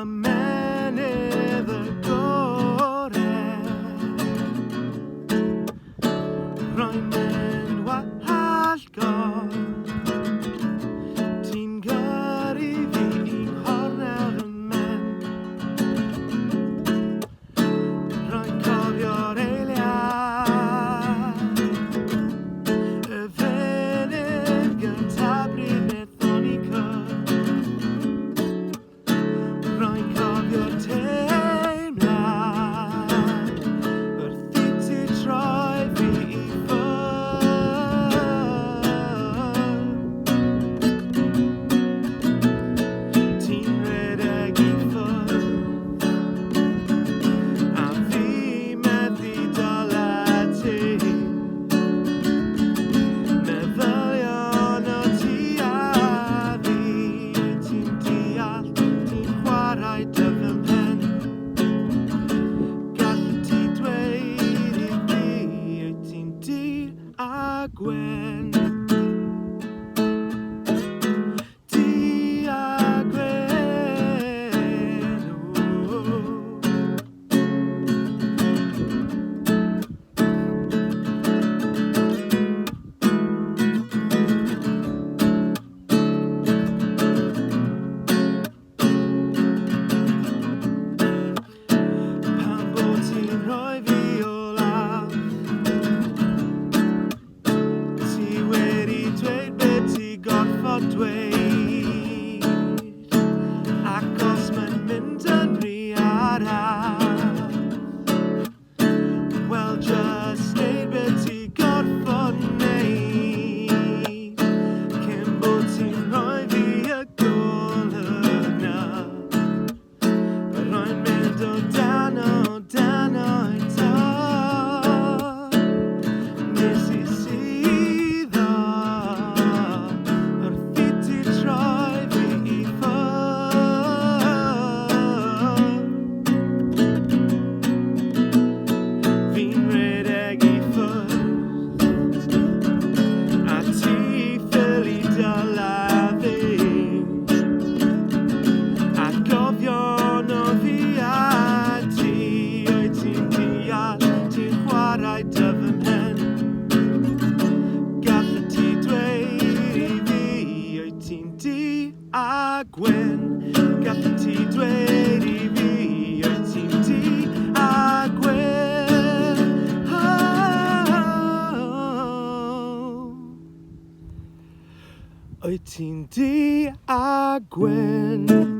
ymenydd y gorau. Rwy'n mynd wallgo, ti'n gyrru fi i'n hornel y men. Rwy'n cofio'r eiliad, y funud gyntaf bryd wnaethon ni cwrdd. Rwy'n cofio'r teimlad wrth i ti troi fi i ffwrdd. Ti'n rhedeg i ffwrdd, a fi methu dala ti. Meddylion o ti a fi, ti'n deall, ti'n chwarae dy fy mhen. Gallu ti dweud i fi wyt ti'n du a gwyn. Du a gwyn, pan bod ti'n rhoi fi o law, ti wedi dweud be ti gorfod dweud, ac os mae'n mynd yn rhy araf, wel just neud be ti gorfod neud, cyn bod ti'n rhoi fi y golwg na. Rwy'n mynd o dan eto, nes i suddo wrth i ti troi fi i ffwrdd. Fi'n rhedeg i ffwrdd, a ti ffili dala fi, a gofion o fi a ti, wyt ti'n deall, ti'n chwarae dy fy mhen. Gallu ti dweud i fi wyt ti'n du a gwyn. Gallu ti dweud i fi wyt ti'n du a gwyn. Wyt ti'n du a gwyn.